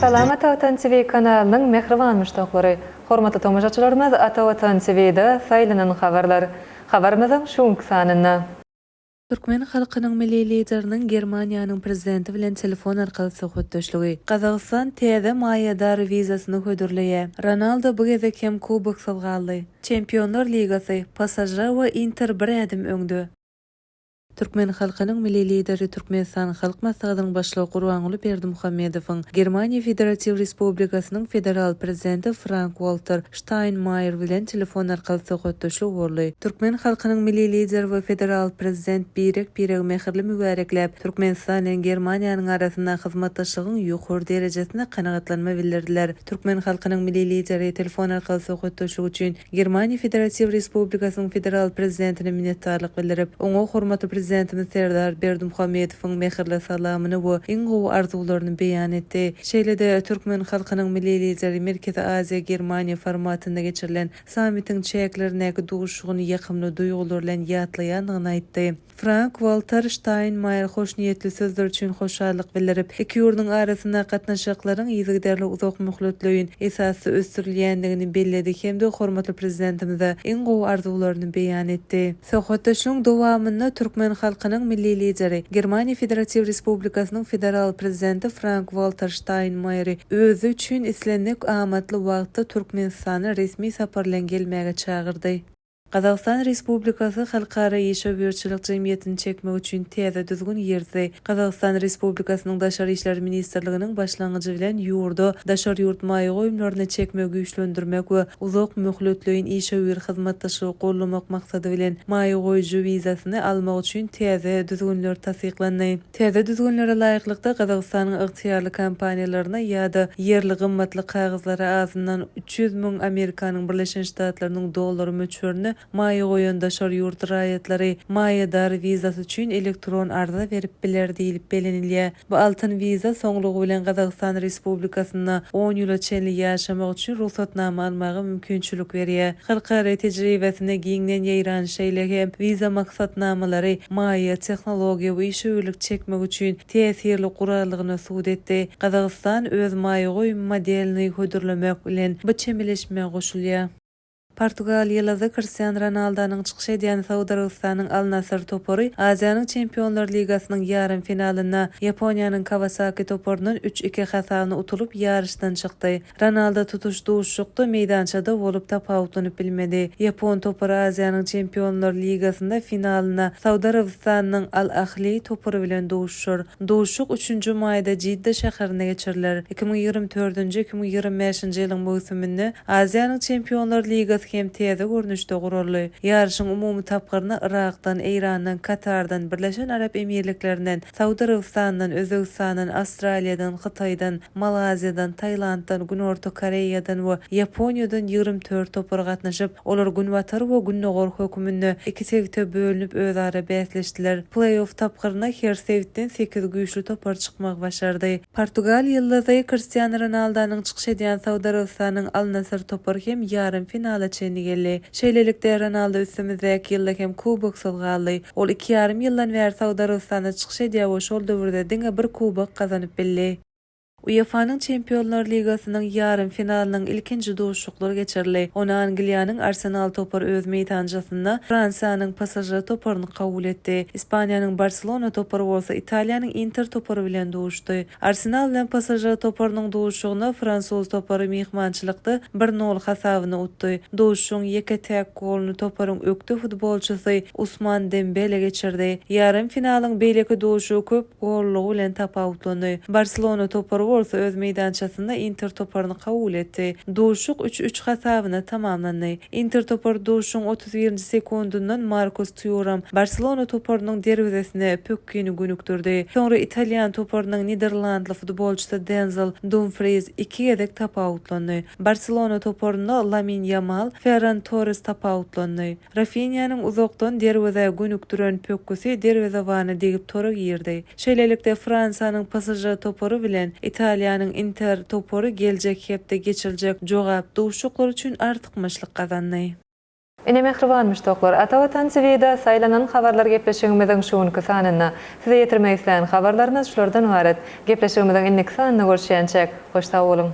Salama Vatan TV kanalının mehriban müştaqlary. Hormatly tomoshaçylarymyz, Ata Vatan TV-de saýlanan habarlar. Habarymyzyň şuňky sanyna. Türkmen halkynyň milli lideriniň Germaniýanyň prezidenti bilen telefon arkaly söhbetdeşligi. Gazagystan täze maýadar wizasyny hödürleýär. Ronaldo bu geze hem kubok salgaly. Çempionlar Ligasy, Pasajer we Inter bir adım öňde. Türkmen halkynyň milli lideri Türkmenistan halk maslahatynyň başlygy Gurbanuly Berdimuhammedowyň Germaniýa Federatiw Respublikasynyň federal prezidenti Frank-Walter Steinmeier bilen telefon arkaly söhbetdeşlik boldy. Türkmen halkynyň milli lideri we federal prezident birek mehirli mübarekläp Türkmenistan bilen Germaniýanyň arasynda hyzmatdaşlygyň ýokary derejesine kanagatlanma bildirdiler. Türkmen halkynyň milli lideri telefon arkaly söhbetdeşlik üçin Germaniýa Federatiw Respublikasynyň federal prezidentine minnetdarlyk bildirip, oňa hormatly prezidentimiz Serdar Berdimuhammedowyň mehirli salamyny we iň gowy arzularyny beýan etdi. Şeýlede Türkmen halkynyň milli lideri Merkezi Aziýa Germaniýa formatynda geçirilen sammitiň çäklerindäki duguşygyny ýakymly duýgular bilen ýatlaýandygyny aýtdy. Frank-Walter Steinmeier hoşniýetli sözler üçin hoşallyk bildirip, iki ýurduň arasynda gatnaşaklaryň ýygyderli uzak möhletligiň esasy ösdürilýändigini belledi hemde hormatly prezidentimize iň gowy arzularyny beýan etdi. Söhbetdeşligiň dowamynda Türkmen halkynyň milli lideri Germaniýa Federatiw Respublikasynyň federal prezidenti Frank-Walter Steinmeier özü üçin islendik amatly wagtda Türkmenistana resmi sapar bilen gelmäge çagyrdy. Qazaqstan Respublikasy Halkara Ýeşe Berçilik Jemgyýetini çekmek üçin täze düzgün ýerde Qazaqstan Respublikasynyň Daşary işler ministrliginiň başlangyjy bilen ýurda daşary ýurt maýy goýumlaryny çekmegi güýçlendirmek we uzak möhletligiň işe bir hyzmatdaşlygy gollamak maksady bilen maýy goýucu wizasyny almak üçin täze düzgünler tasdiqlandy. Täze düzgünlere laýyklykda Qazaqstanyň ygtyýarly kompaniýalaryna ýa-da ýerli gymmatly kagazlara azyndan 300 000 Amerikanyň Birleşen Ştatlarynyň dollary möçberini maýy goýan daşary ýurt raýatlary maýadar wizasy üçin elektron arza berip biler diýilip belenilýär. Bu altyn wiza soňlugy bilen Qazaqstan Respublikasyna 10 ýyla çenli ýaşamak üçin ruhsatnama almagy mümkinçilik berýär. Halkara tejribesine giňden ýaýran şeýle hem wiza maksatnamalary maýy tehnologiýa we işöwürlik çekmek üçin tesirli gurallygyny suwd etdi. Qazaqstan öz maýy goýum modelini hödürlemek bilen bu çemeleşme goşulýar. Portugaliýalyda Cristiano Ronaldo'nun çykyş edýän Saudy Arabistanyň Al Nassr topory Aziýanyň Çempionlar Ligasynyň ýarym finalyna Ýaponiýanyň Kawasaki toporundan 3-2 hasabyna utulup ýarışdan çykdy. Ronaldo tutuş duşukda meýdançada bolup tapawutlanyp bilmedi. Ýapon topory Aziýanyň Çempionlar Ligasynda finalyna Saudy Arabistanyň Al Ahly topory bilen duşur. Duşuk 3-nji maýda Jidda şäherinde geçiriler. 2024-2025 ýylyň mowsumynda Aziýanyň Çempionlar Ligasy hem täze görnüşde guruldy. Ýarışyň umumy tapgyryny Irakdan, Eýrandan, Katardan, Birleşen Arap Emirliklerinden, Saudy Arabistanyndan, Özbegistandan, Australiýadan, Hytaýdan, Malaziýadan, Taýlanddan, Günorta Koreýadan we Ýaponiýadan 24 topar gatnaşyp, olar günbatar we günnogor höküminde iki segitde bölünip özara bäsleşdiler. Play-off tapgyryna her segitden 8 güýçlü topar çykmak başardy. Portugaliýalyda Cristiano Ronaldo'nun çykyş edýän Saudy Arabistanyň Al Nassr topory hem ýarym finala çenli geldi. Şeýlelikde Ronaldo üstümizdäki ýylda hem kubok salgaly. Ol 2,5 ýyldan bäri Saudy Arabistana çykyş edýär we şol döwürde diňe bir kubok kazanyp bildi. UEFA'nın Çempionlar Ligasynyň ýarym finalynyň ilkinji duşuklary geçirildi. Onu Angliýanyň Arsenal topar öz meýdançasynda Fransiýanyň Pasajer toparyny kabul etdi. İspaniýanyň Barcelona topary bolsa Italiýanyň Inter topary bilen duşdy. Arsenal bilen Pasajer toparynyň duşugyna Fransuz topary mehmançylykda 1-0 hasabyna utdy. Duşuň ýeke täk golunu toparyň ökde futbolçysy Ousmane Dembele geçirdi. Ýarym finalyň beýleki duşu köp gollugy bilen tapawutlandy. Barcelona topary bolsa öz meýdançasynda Inter toparyny kabul etdi. Duşuk 3-3 hasabyna tamamlandy. Inter topary duşuň 31-nji sekundundan Marcus Thuram Barcelona toparynyň derwezesine pökkeni günükdirdi. Soňra Italiýan toparynyň Niderlandly futbolçysy Denzel Dumfries 2 gedek tapawutlandy. Barcelona toparyna Lamine Yamal, Ferran Torres tapawutlandy. Rafinha'nyň uzakdan derweze günükdiren pökküsi derweze wany degip torak ýerdi. Şeýlelikde Fransiýanyň Pasajer topary bilen Italiýanyň Inter topory geljek hepde geçiljek jogap duşuklar üçin artykmyşlyk kazandy. Ine mehriban müştoklar, ata-watan seviyede saylanan habarlar gepleşigimizin şuňky sanyna size ýetirmek isleýän habarlaryňyz şulardan ibaret. Gepleşigimizin illik sanyna görüşýänçek hoş sag bolun.